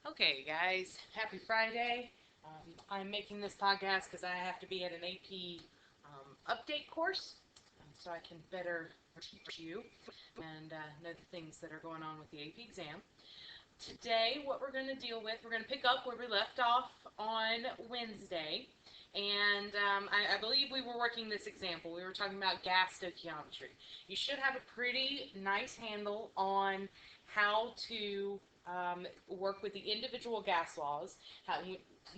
Okay, guys, happy Friday. I'm making this podcast because I have to be at an AP update course so I can better teach you and know the things that are going on with the AP exam. Today, what we're going to deal with, we're going to pick up where we left off on Wednesday. And I believe we were working this example. We were talking about gas stoichiometry. You should have a pretty nice handle on how to work with the individual gas laws,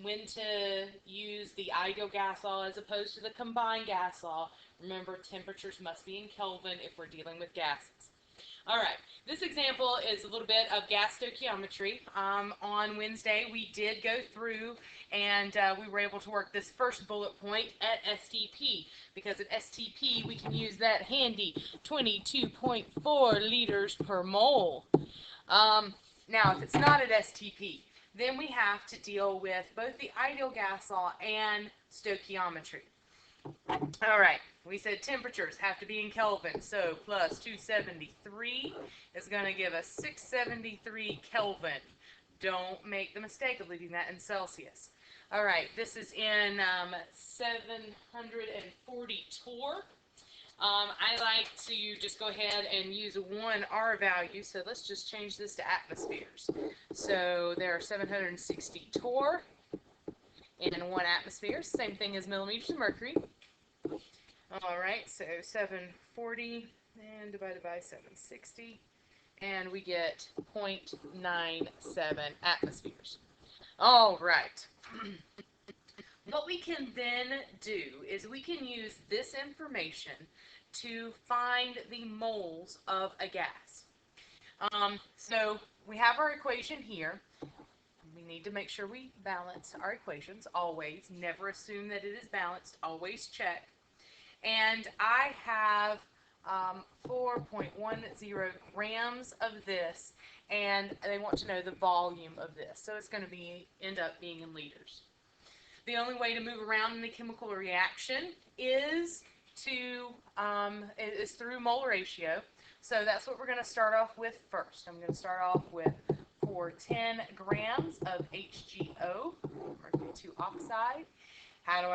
when to use the ideal gas law as opposed to the combined gas law. Remember, temperatures must be in Kelvin if we're dealing with gases. All right, this example is a little bit of gas stoichiometry. On Wednesday, we did go through and we were able to work this first bullet point at STP, because at STP we can use that handy 22.4 liters per mole. Now, if it's not at STP, then we have to deal with both the ideal gas law and stoichiometry. All right, we said temperatures have to be in Kelvin, so plus 273 is going to give us 673 Kelvin. Don't make the mistake of leaving that in Celsius. All right, this is in 740 torr. I like to just go ahead and use a 1 R value, so let's just change this to atmospheres. So there are 760 torr in 1 atmosphere, same thing as millimeters of mercury. All right, so 740 and divided by 760, and we get 0.97 atmospheres. All right. What we can then do is we can use this information to find the moles of a gas. So we have our equation here. We need to make sure we balance our equations always. Never assume that it is balanced. Always check. And I have 4.10 grams of this, and they want to know the volume of this. So it's going to end up being in liters. The only way to move around in the chemical reaction is through mole ratio. So that's what we're going to start off with first. I'm going to start off with for 10 grams of HGO, mercury 2 oxide. How do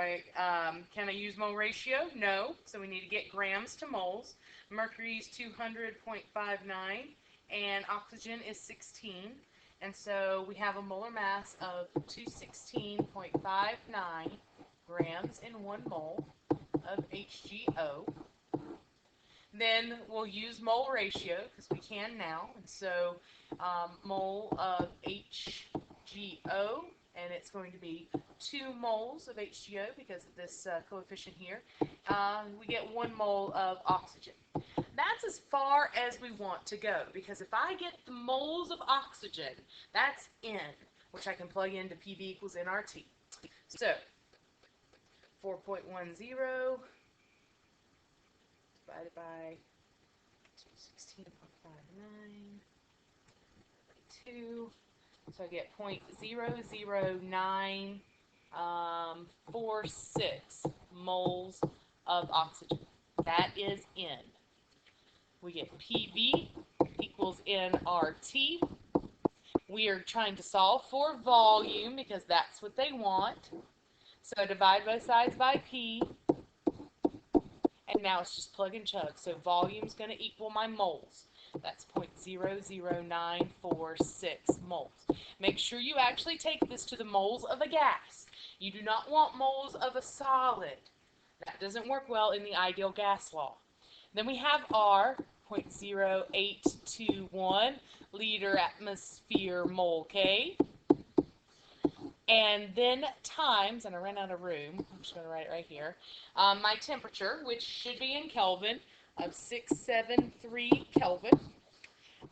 can I use mole ratio? No. So we need to get grams to moles. Mercury is 200.59 and oxygen is 16. And so we have a molar mass of 216.59 grams in 1 mole of HGO. Then we'll use mole ratio because we can now. And so mole of HGO, and it's going to be 2 moles of HGO because of this coefficient here. We get 1 mole of oxygen. That's as far as we want to go, because if I get the moles of oxygen, that's N, which I can plug into PV equals nRT. So 4.10 divided by 216.59 2. So I get 0.00946 moles of oxygen. That is N. We get PV equals nRT. We are trying to solve for volume because that's what they want. So divide both sides by P. And now it's just plug and chug. So volume is going to equal my moles. That's 0.00946 moles. Make sure you actually take this to the moles of a gas. You do not want moles of a solid. That doesn't work well in the ideal gas law. Then we have R, 0.0821 liter atmosphere mole K. And then times, and I ran out of room, I'm just going to write it right here, my temperature, which should be in Kelvin, of 673 Kelvin,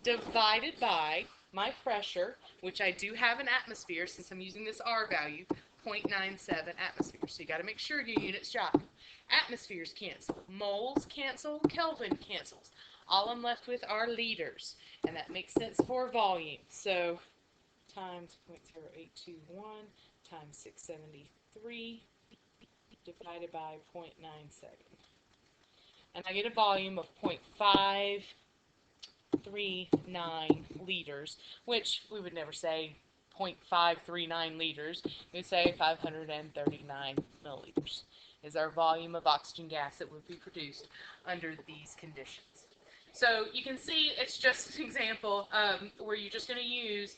divided by my pressure, which I do have in atmosphere since I'm using this R value, 0.97 atmospheres. So you got to make sure your units jive. Atmospheres cancel, moles cancel, Kelvin cancels. All I'm left with are liters, and that makes sense for volume. So times 0.0821 times 673 divided by 0.97. And I get a volume of 0.539 liters, which we would never say 0.539 liters, we say 539 milliliters is our volume of oxygen gas that would be produced under these conditions. So you can see it's just an example where you're just going to use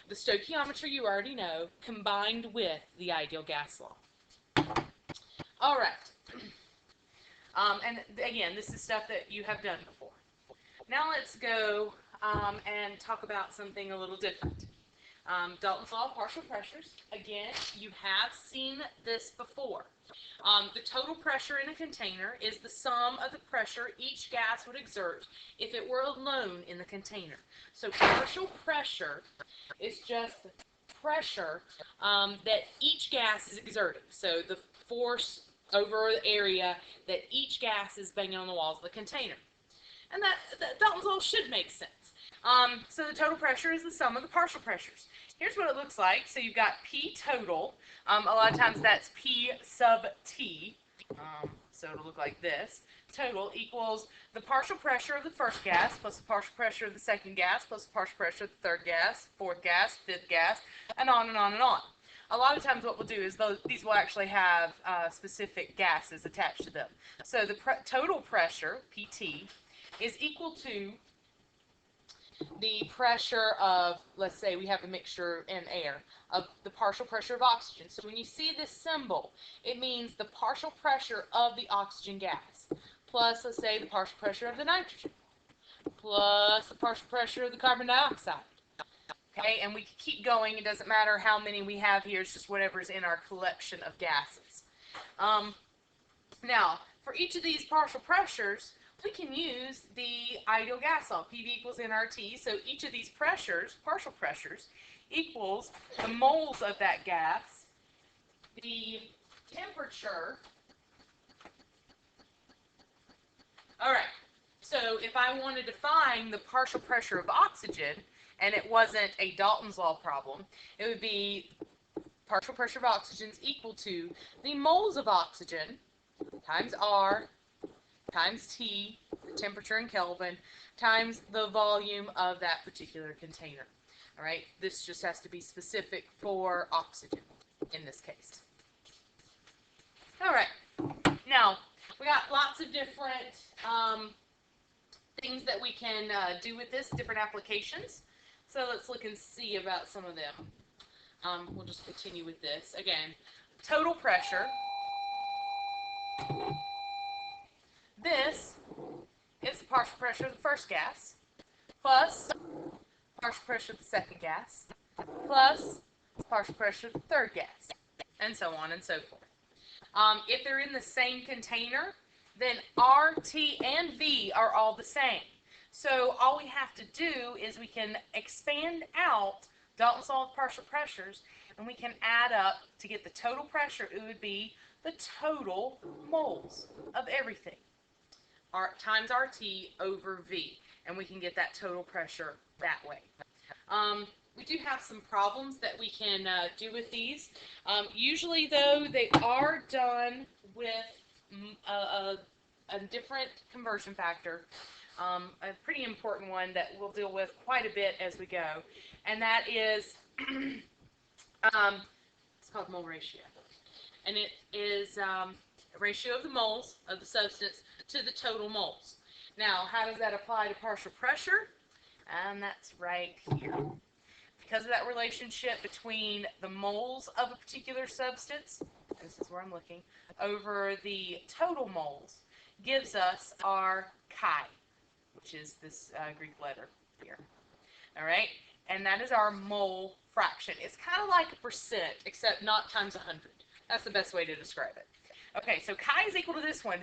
the stoichiometry you already know combined with the ideal gas law. All right. And again, this is stuff that you have done before. Now let's go and talk about something a little different. Dalton's law of partial pressures. Again, you have seen this before. The total pressure in a container is the sum of the pressure each gas would exert if it were alone in the container. So partial pressure is just pressure that each gas is exerting. So the force over the area that each gas is banging on the walls of the container. And that Dalton's law should make sense. So the total pressure is the sum of the partial pressures. Here's what it looks like. So you've got P total. A lot of times that's P sub T. So it'll look like this. Total equals the partial pressure of the first gas plus the partial pressure of the second gas plus the partial pressure of the third gas, fourth gas, fifth gas, and on and on and on. A lot of times what we'll do is these will actually have specific gases attached to them. So the total pressure, PT, is equal to the pressure of, let's say we have a mixture in air, of the partial pressure of oxygen. So when you see this symbol, it means the partial pressure of the oxygen gas, plus, let's say, the partial pressure of the nitrogen, plus the partial pressure of the carbon dioxide. Okay, and we can keep going. It doesn't matter how many we have here. It's just whatever's in our collection of gases. Now, for each of these partial pressures, we can use the ideal gas law, PV equals nRT. So each of these pressures, partial pressures, equals the moles of that gas, the temperature. All right, so if I wanted to find the partial pressure of oxygen, and it wasn't a Dalton's law problem, it would be partial pressure of oxygen is equal to the moles of oxygen times R times T, the temperature in Kelvin, times the volume of that particular container. All right, this just has to be specific for oxygen in this case. All right, now we got lots of different things that we can do with this, different applications. So let's look and see about some of them. We'll just continue with this. Again, total pressure. This is the partial pressure of the first gas, plus partial pressure of the second gas, plus partial pressure of the third gas, and so on and so forth. If they're in the same container, then R, T, and V are all the same. So all we have to do is we can expand out Dalton's law of partial pressures, and we can add up to get the total pressure. It would be the total moles of everything. R times RT over V, and we can get that total pressure that way. We do have some problems that we can do with these. Usually, though, they are done with a different conversion factor, a pretty important one that we'll deal with quite a bit as we go, and that is it's called mole ratio, and it is a ratio of the moles of the substance to the total moles. Now, how does that apply to partial pressure? And that's right here. Because of that relationship between the moles of a particular substance, this is where I'm looking, over the total moles, gives us our chi, which is this Greek letter here. All right? And that is our mole fraction. It's kind of like a percent, except not times 100. That's the best way to describe it. Okay, so chi is equal to this one,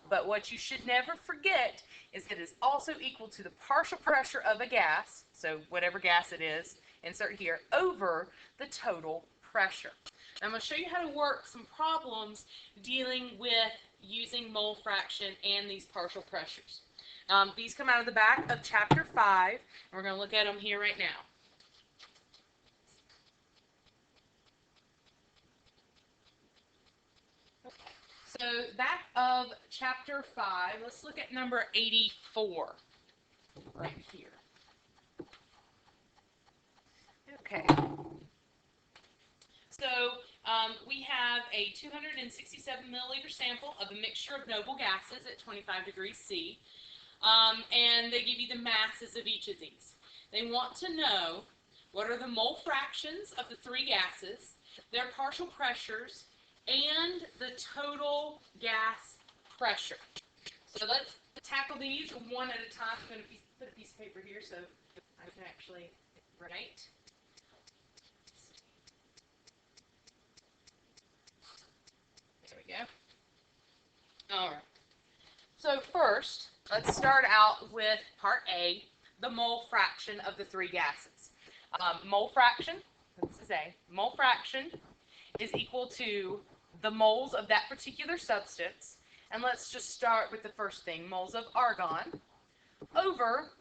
but what you should never forget is it is also equal to the partial pressure of a gas, so whatever gas it is, insert here, over the total pressure. Now, I'm going to show you how to work some problems dealing with using mole fraction and these partial pressures. These come out of the back of Chapter 5, and we're going to look at them here right now. So back of Chapter 5, let's look at number 84 right here. Okay, a 267 milliliter sample of a mixture of noble gases at 25 degrees C, and they give you the masses of each of these. They want to know what are the mole fractions of the three gases, their partial pressures, and the total gas pressure. So let's tackle these one at a time. I'm going to put a piece of paper here so I can actually write. There we go. All right. So first, let's start out with part A, the mole fraction of the three gases. Mole fraction, this is A, mole fraction is equal to the moles of that particular substance. And let's just start with the first thing, moles of argon over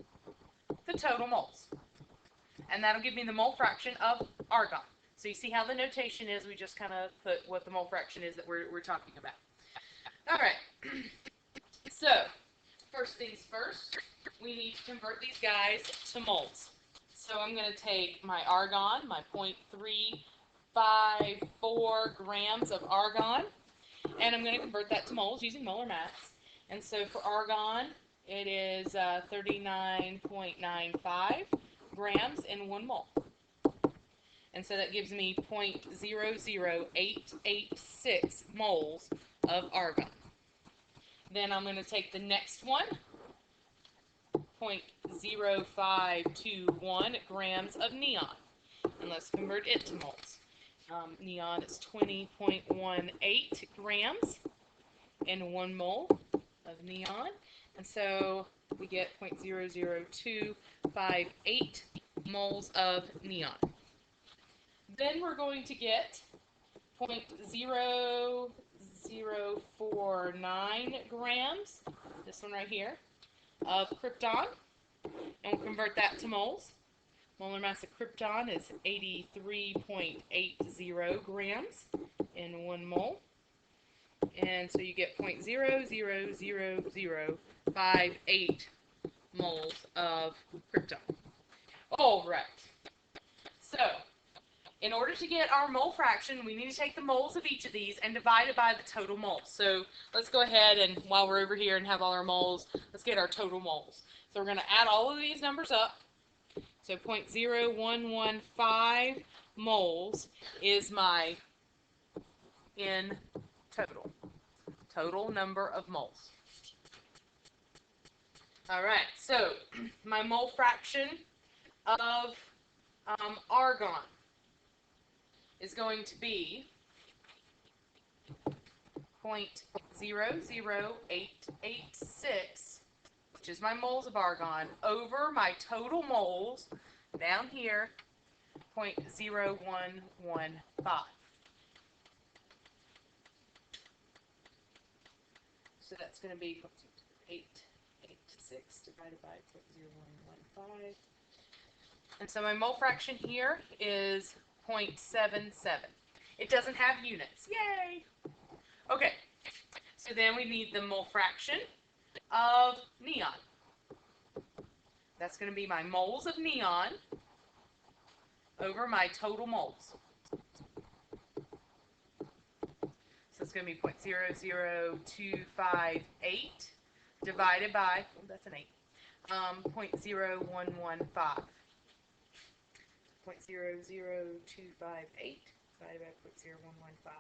the total moles. And that'll give me the mole fraction of argon. So you see how the notation is, we just kind of put what the mole fraction is that we're talking about. All right, so first things first, we need to convert these guys to moles. So I'm going to take my argon, my 0.354 grams of argon, and I'm going to convert that to moles using molar mass. And so for argon, it is 39.95 grams in 1 mole. And so that gives me 0.00886 moles of argon. Then I'm going to take the next one, 0.0521 grams of neon, and let's convert it to moles. Neon is 20.18 grams in 1 mole of neon, and so we get 0.00258 moles of neon. Then we're going to get 0.0049 grams, this one right here, of krypton, and we'll convert that to moles. Molar mass of krypton is 83.80 grams in 1 mole. And so you get 0.00058 moles of krypton. All right. So, in order to get our mole fraction, we need to take the moles of each of these and divide it by the total moles. So let's go ahead and while we're over here and have all our moles, let's get our total moles. So we're going to add all of these numbers up. So 0.0115 moles is my in total number of moles. All right, so my mole fraction of argon is going to be 0.00886, which is my moles of argon, over my total moles down here, 0.0115. So that's going to be 0.886 divided by 0.0115. And so my mole fraction here is 0.77. It doesn't have units. Yay! Okay, so then we need the mole fraction of neon. That's going to be my moles of neon over my total moles. So it's going to be 0.00258 divided by, oh, that's an 8, 0.0115. 0.00258 divided by 0.0115.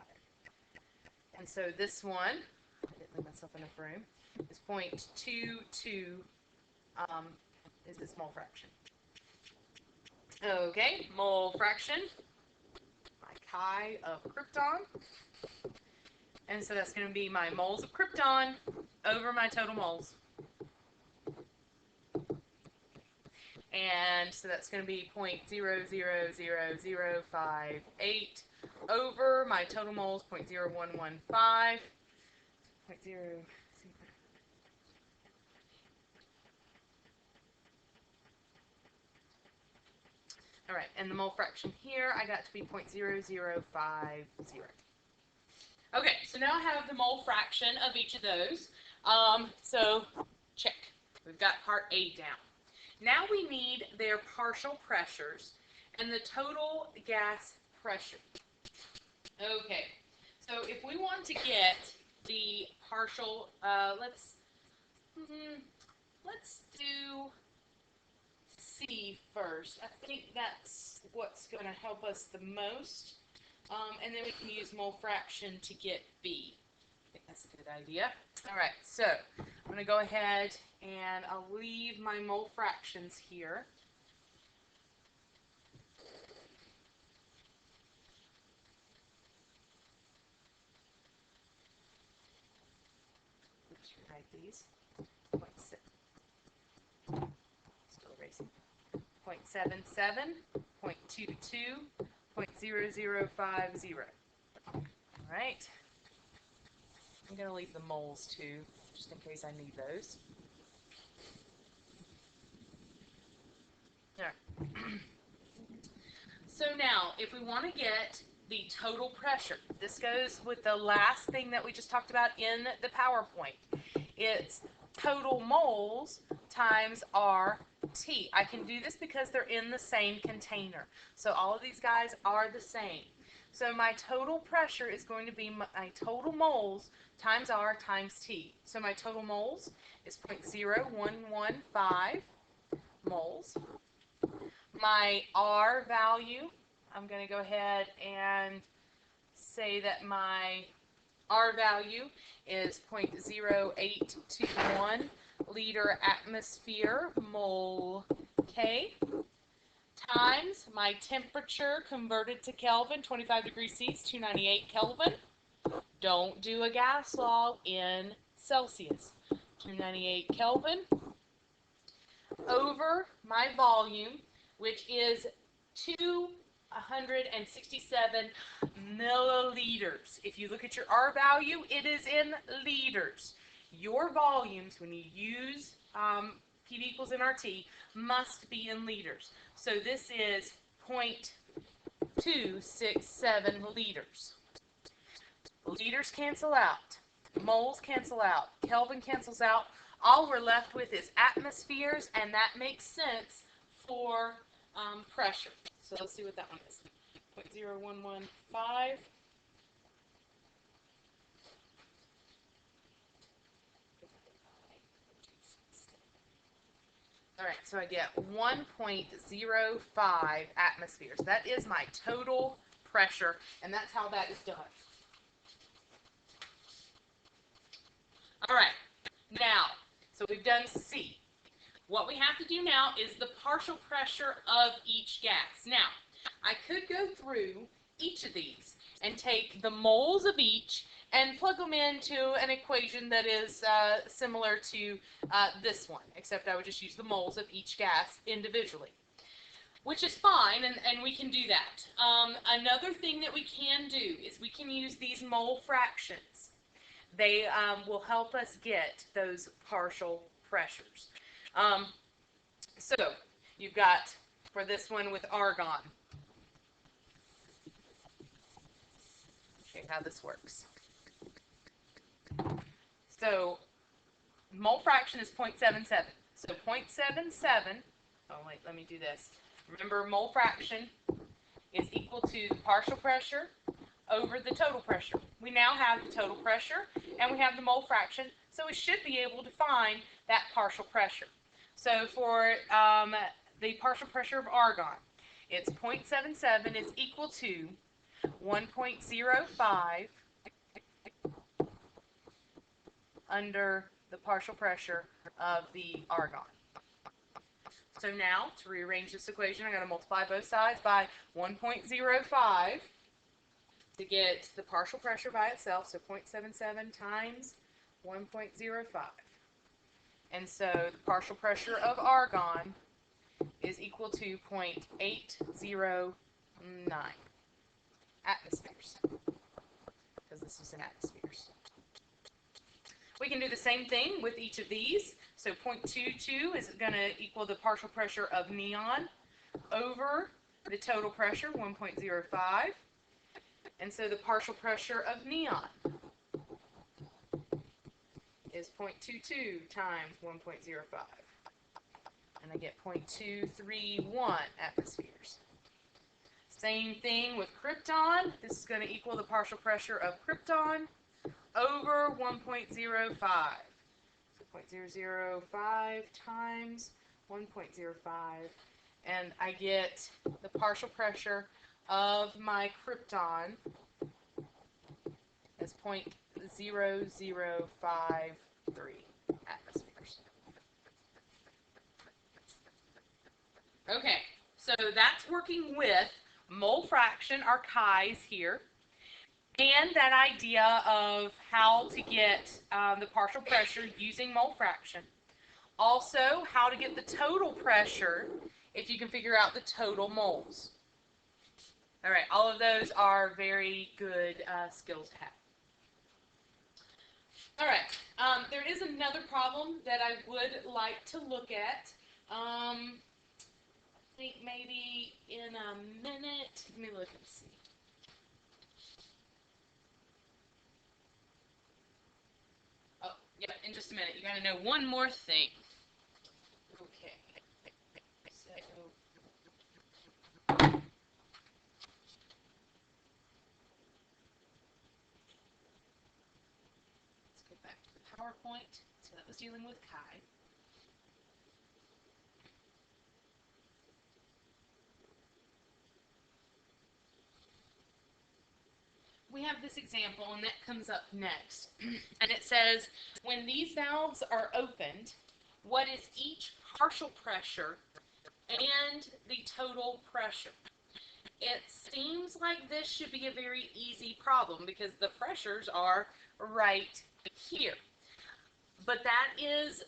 And so this one, I didn't leave myself enough room, is 0.22 is its mole fraction. Okay, mole fraction, my chi of krypton. And so that's going to be my moles of krypton over my total moles. And so that's going to be 0.000058 over my total moles, 0.0115. 0.0. All right, and the mole fraction here, I got to be 0.0050. Okay, so now I have the mole fraction of each of those. So check. We've got part A down. Now we need their partial pressures and the total gas pressure. Okay, So if we want to get the partial, let's do C first. I think that's what's going to help us the most. And then we can use mole fraction to get B. I think that's a good idea. All right, so I'm going to go ahead and I'll leave my mole fractions here. Let's write these. 0.77, 0.22, 0.0050. All right. I'm going to leave the moles too, just in case I need those. All right. So now, if we want to get the total pressure, this goes with the last thing that we just talked about in the PowerPoint. It's total moles times RT. I can do this because they're in the same container. So all of these guys are the same. So my total pressure is going to be my total moles times R times T. So my total moles is 0.0115 moles. My R value, I'm going to go ahead and say that my R value is 0.0821 liter atmosphere mole K times my temperature converted to Kelvin, 25 degrees C is 298 Kelvin. Don't do a gas law in Celsius. 298 Kelvin over my volume, which is 267 milliliters. If you look at your R value, it is in liters. Your volumes, when you use PV equals nRT, must be in liters. So this is 0.267 liters. Liters cancel out. Moles cancel out. Kelvin cancels out. All we're left with is atmospheres, and that makes sense for pressure. So let's see what that one is. 0.0115. All right, so I get 1.05 atmospheres. That is my total pressure, and that's how that is done. All right, now, so we've done C. What we have to do now is the partial pressure of each gas. Now, I could go through each of these and take the moles of each and plug them into an equation that is similar to this one, except I would just use the moles of each gas individually, which is fine, and we can do that. Another thing that we can do is we can use these mole fractions. They will help us get those partial pressures. So you've got, for this one with argon, okay, how this works. So mole fraction is 0.77. So 0.77, oh wait, let me do this. Remember, mole fraction is equal to the partial pressure over the total pressure. We now have the total pressure and we have the mole fraction, so we should be able to find that partial pressure. So for the partial pressure of argon, it's 0.77 is equal to 1.05 under the partial pressure of the argon. So now, to rearrange this equation, I'm going to multiply both sides by 1.05 to get the partial pressure by itself, so 0.77 times 1.05. And so the partial pressure of argon is equal to 0.809 atmospheres, because this is in atmospheres. We can do the same thing with each of these. So 0.22 is going to equal the partial pressure of neon over the total pressure, 1.05. And so the partial pressure of neon is 0.22 times 1.05. And I get 0.231 atmospheres. Same thing with krypton. This is going to equal the partial pressure of krypton over 1.05. So 0.005 times 1.05. And I get the partial pressure of my krypton as 0.0053 atmospheres. Okay, so that's working with mole fraction, our chi's here, and that idea of how to get the partial pressure using mole fraction. Also, how to get the total pressure if you can figure out the total moles. All right, all of those are very good skills to have. All right, there is another problem that I would like to look at. I think maybe in a minute. Let me look and see. Oh, yeah, in just a minute. You got to know one more thing. Okay. So, let's go back to the PowerPoint. So that was dealing with chi. We have this example, and that comes up next. And it says, when these valves are opened, what is each partial pressure and the total pressure? It seems like this should be a very easy problem because the pressures are right here. But that is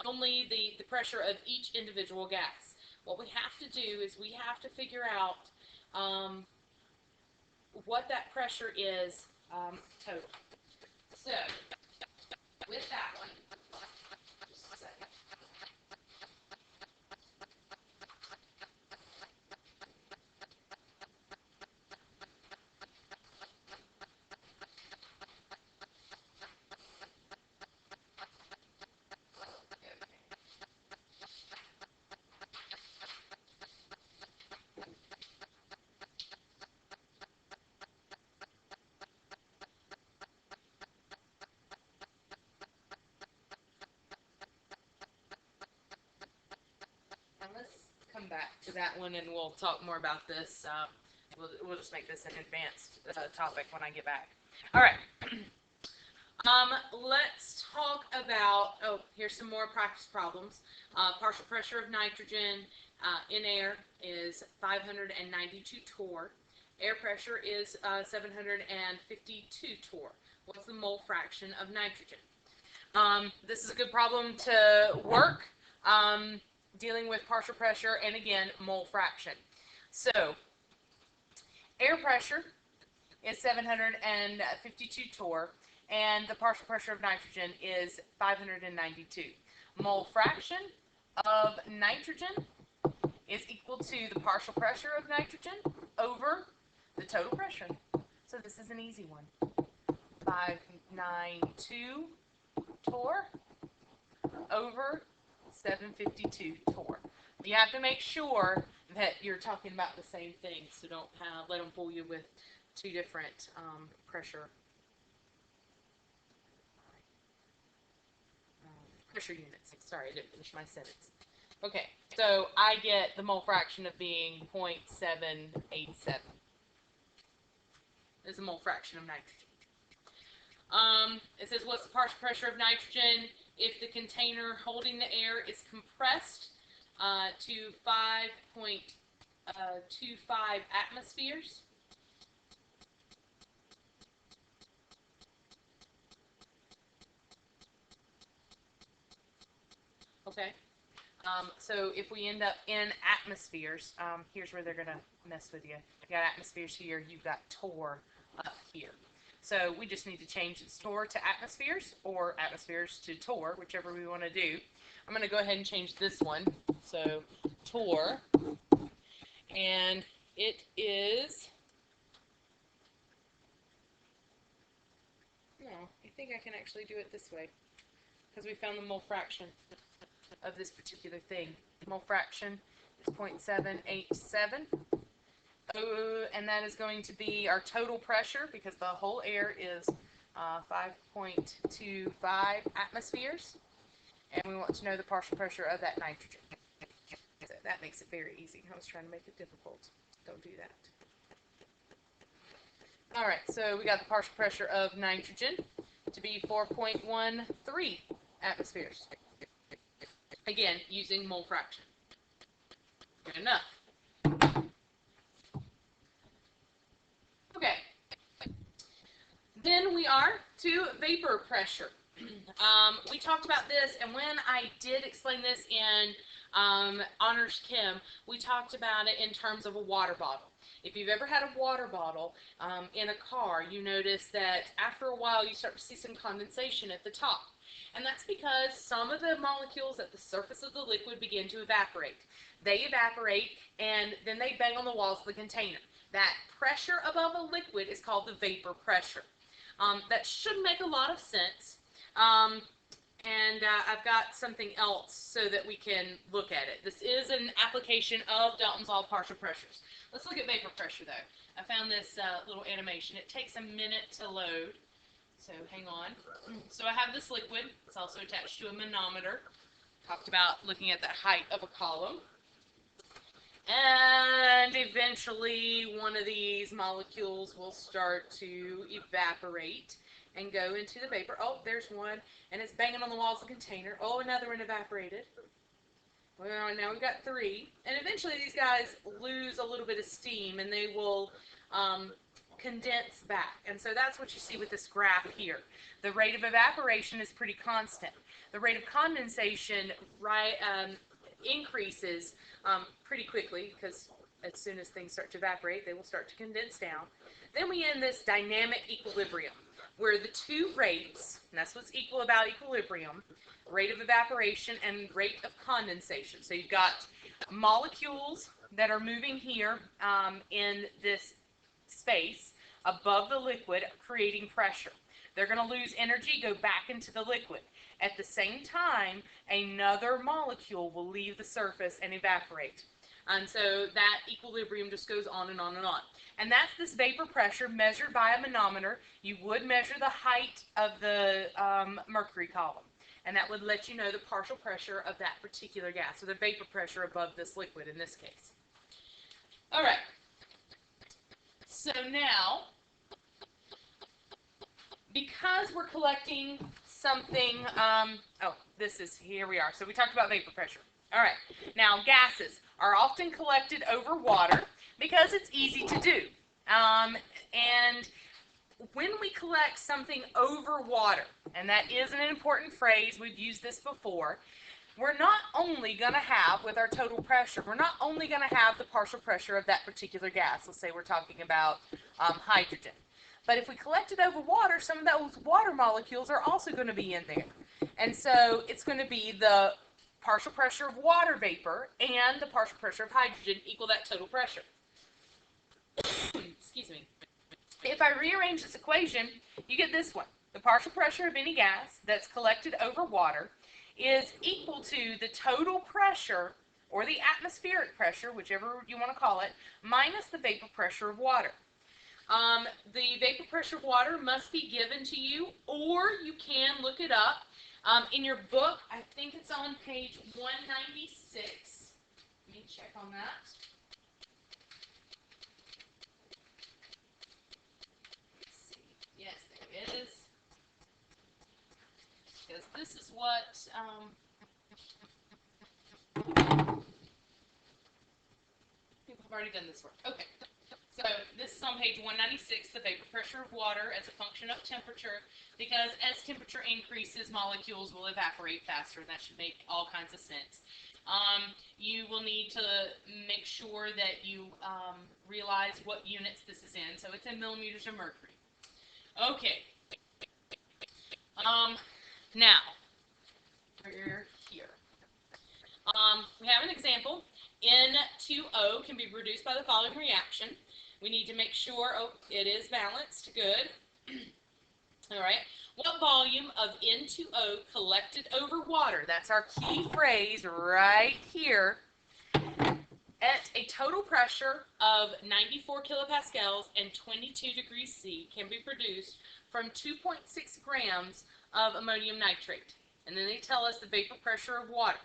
only the pressure of each individual gas. What we have to do is we have to figure out what that pressure is total. So, with that one, just a second. And let's come back to that one and we'll talk more about this. We'll just make this an advanced topic when I get back. All right. Let's talk about, here's some more practice problems. Partial pressure of nitrogen in air is 592 torr. Air pressure is 752 torr. What's the mole fraction of nitrogen? This is a good problem to work dealing with partial pressure and, again, mole fraction. So, air pressure is 752 torr, and the partial pressure of nitrogen is 592. Mole fraction of nitrogen is equal to the partial pressure of nitrogen over the total pressure. So this is an easy one. 592 torr over 752 torr. You have to make sure that you're talking about the same thing, so don't let them fool you with two different pressure units. Sorry, I didn't finish my sentence. Okay, so I get the mole fraction of being 0.787. This is the mole fraction of nitrogen. It says, what's the partial pressure of nitrogen if the container holding the air is compressed to 5.25 atmospheres? Okay. So if we end up in atmospheres, here's where they're going to mess with you. You got atmospheres here, you've got torr up here. So we just need to change its torr to atmospheres or atmospheres to torr, whichever we want to do. I'm going to go ahead and change this one. So torr, and it is, no, I think I can actually do it this way because we found the mole fraction of this particular thing. Mole fraction is 0.787. And that is going to be our total pressure, because the whole air is 5.25 atmospheres. And we want to know the partial pressure of that nitrogen. So that makes it very easy. I was trying to make it difficult. Don't do that. All right, so we got the partial pressure of nitrogen to be 4.13 atmospheres. Again, using mole fraction. Good enough. Okay. Then we are to vapor pressure. We talked about this, and when I did explain this in Honors Chem, we talked about it in terms of a water bottle. If you've ever had a water bottle in a car, you notice that after a while you start to see some condensation at the top. And that's because some of the molecules at the surface of the liquid begin to evaporate. They evaporate, and then they bang on the walls of the container. That pressure above a liquid is called the vapor pressure. That should make a lot of sense. I've got something else so that we can look at it. This is an application of Dalton's law of partial pressures. Let's look at vapor pressure, though. I found this little animation. It takes a minute to load, so hang on. So I have this liquid. It's also attached to a manometer. Talked about looking at the height of a column. And eventually one of these molecules will start to evaporate and go into the vapor. Oh, there's one, and it's banging on the walls of the container. Oh, another one evaporated. Well, now we've got three. And eventually these guys lose a little bit of steam, and they will condense back. And so that's what you see with this graph here. The rate of evaporation is pretty constant. The rate of condensation increases pretty quickly, because as soon as things start to evaporate, they will start to condense down. Then we end this dynamic equilibrium, where the two rates, and that's what's equal about equilibrium, rate of evaporation and rate of condensation. So you've got molecules that are moving here in this space above the liquid, creating pressure. They're going to lose energy, go back into the liquid. At the same time, another molecule will leave the surface and evaporate. And so that equilibrium just goes on and on and on. And that's this vapor pressure measured by a manometer. You would measure the height of the mercury column, and that would let you know the partial pressure of that particular gas, or the vapor pressure above this liquid in this case. All right. So now, because we're collecting something, here we are. So we talked about vapor pressure. All right. Now, gases are often collected over water because it's easy to do. And when we collect something over water, and that is an important phrase, we've used this before, we're not only going to have, with our total pressure, we're not only going to have the partial pressure of that particular gas. Let's say we're talking about hydrogen. But if we collect it over water, some of those water molecules are also going to be in there. And so it's going to be the partial pressure of water vapor and the partial pressure of hydrogen equal that total pressure. Excuse me. If I rearrange this equation, you get this one. The partial pressure of any gas that's collected over water is equal to the total pressure, or the atmospheric pressure, whichever you want to call it, minus the vapor pressure of water. The vapor pressure of water must be given to you, or you can look it up. In your book, I think it's on page 196. Let me check on that. Let's see. Yes, there it is. Because this is what people have already done this work. Okay. So this is on page 196, the vapor pressure of water as a function of temperature, because as temperature increases, molecules will evaporate faster, and that should make all kinds of sense. You will need to make sure that you realize what units this is in. So it's in millimeters of mercury. Okay. Now, we're here. We have an example. N2O can be reduced by the following reaction. We need to make sure, it is balanced. Good. All right. What volume of N2O collected over water? That's our key phrase right here. At a total pressure of 94 kilopascals and 22 degrees C can be produced from 2.6 grams of ammonium nitrate. And then they tell us the vapor pressure of water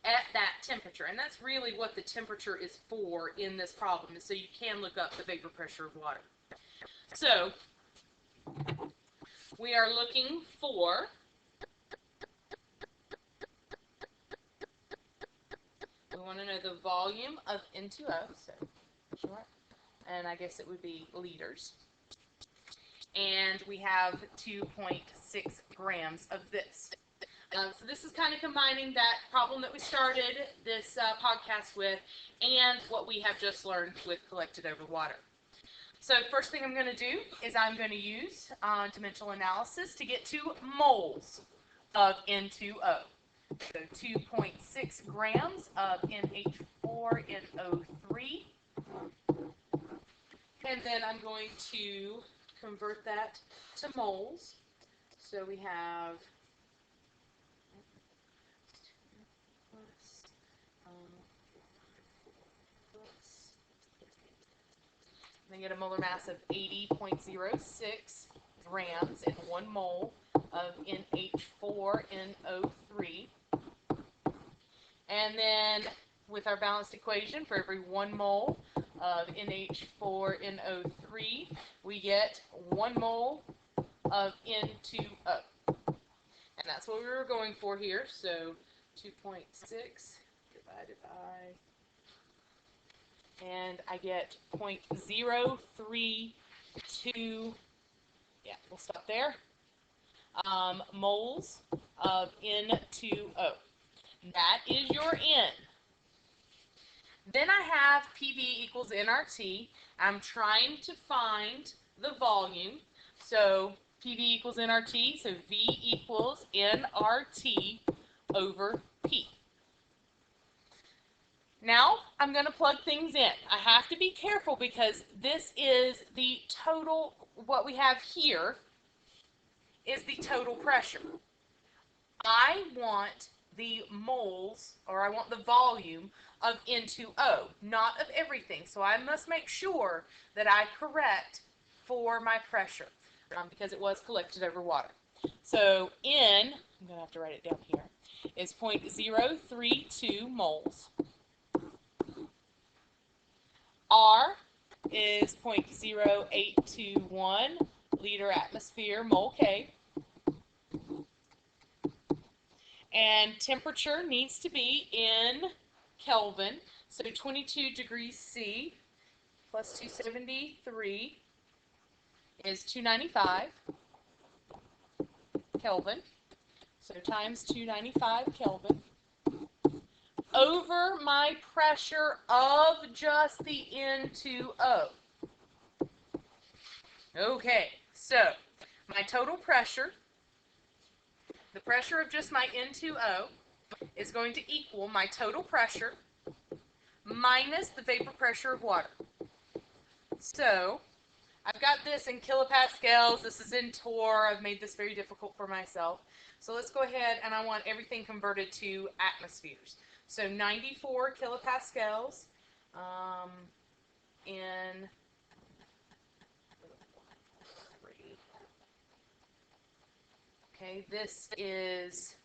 at that temperature. And that's really what the temperature is for in this problem, so you can look up the vapor pressure of water. So we are looking for we want to know the volume of N2O, so short, and I guess it would be liters. And we have 2.6 grams of this. So this is kind of combining that problem that we started this podcast with and what we have just learned with collected over water. So first thing I'm going to do is I'm going to use dimensional analysis to get to moles of N2O. So 2.6 grams of NH4NO3. And then I'm going to convert that to moles. So we have I get a molar mass of 80.06 grams in 1 mole of NH4NO3. And then with our balanced equation, for every 1 mole of NH4NO3, we get 1 mole of N2O. And that's what we were going for here. So 2.6 divided by, and I get 0.032, yeah, we'll stop there, moles of N2O. That is your N. Then I have PV equals nRT. I'm trying to find the volume. So PV equals nRT, so V equals nRT over P. Now I'm going to plug things in. I have to be careful because this is the total, what we have here is the total pressure. I want the moles, or I want the volume of N2O, not of everything. So I must make sure that I correct for my pressure because it was collected over water. So N, I'm going to have to write it down here, is 0.032 moles. R is 0.0821 liter atmosphere mole K. And temperature needs to be in Kelvin. So 22 degrees C plus 273 is 295 Kelvin. So times 295 Kelvin over my pressure of just the N2O. Okay, so my total pressure, the pressure of just my N2O, is going to equal my total pressure minus the vapor pressure of water. So I've got this in kilopascals. This is in torr. I've made this very difficult for myself. So let's go ahead, and I want everything converted to atmospheres. So 94 kilopascals in okay, this is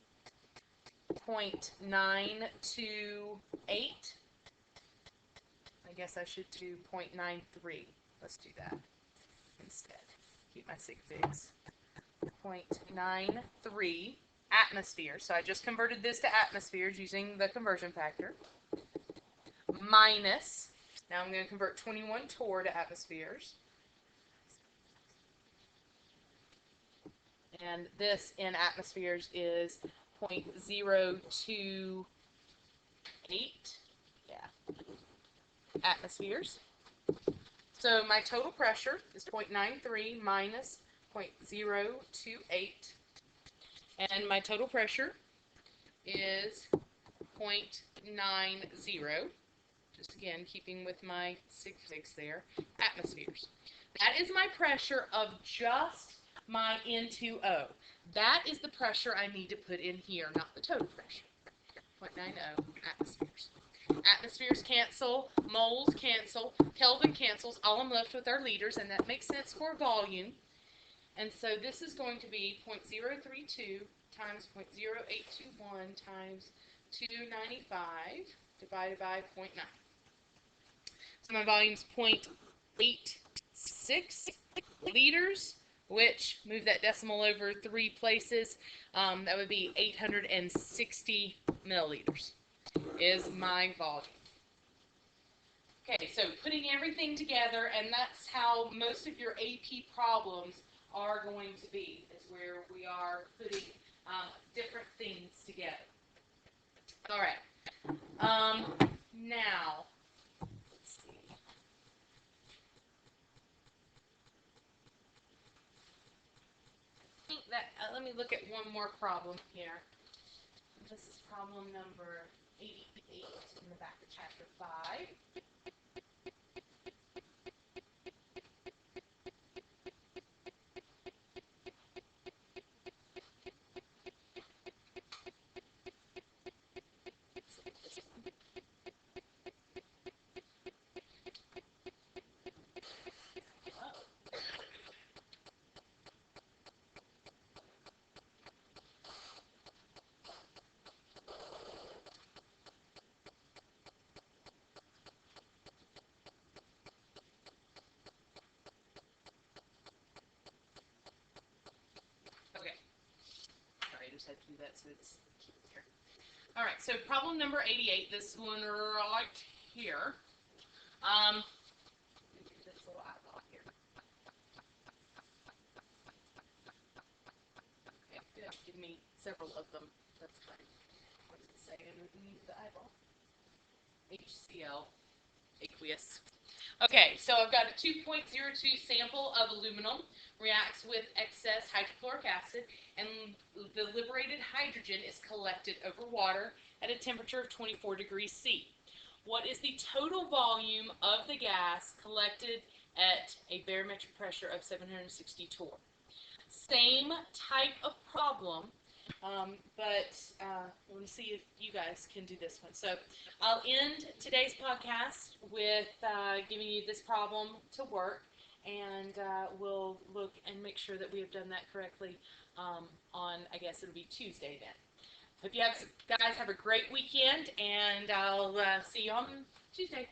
0.928. I guess I should do 0.93. Let's do that instead. Keep my sig figs. 0.93 atmospheres. So I just converted this to atmospheres using the conversion factor. Minus, now I'm going to convert 21 torr to atmospheres. And this in atmospheres is 0.028. Yeah. Atmospheres. So my total pressure is 0.93 minus 0.028. And my total pressure is 0.90. Just again, keeping with my sig figs there. Atmospheres. That is my pressure of just my N2O. That is the pressure I need to put in here, not the total pressure. 0.90 atmospheres. Atmospheres cancel, moles cancel, Kelvin cancels. All I'm left with are liters, and that makes sense for volume. And so this is going to be 0.032 times 0.0821 times 295 divided by 0.9. So my volume's 0.86 liters, which, move that decimal over 3 places, that would be 860 milliliters is my volume. Okay, so putting everything together, and that's how most of your AP problems are going to be, is where we are putting different things together. All right. Now, let's see. Let me look at one more problem here. This is problem number 88 in the back of chapter 5. Okay. Sorry, I just had to do that so it's here. All right, so problem number 88, this one right here. This little eyeball here. Okay, good. Give me several of them. That's fine. What does it say underneath the eyeball? HCl, aqueous. Okay, so I've got a 2.02 sample of aluminum, reacts with excess hydrochloric acid, and the liberated hydrogen is collected over water at a temperature of 24 degrees C. What is the total volume of the gas collected at a barometric pressure of 760 torr? Same type of problem, but I want to see if you guys can do this one. So I'll end today's podcast with giving you this problem to work, and we'll look and make sure that we have done that correctly on, I guess it'll be Tuesday then. Hope you guys have a great weekend, and I'll see you on Tuesday.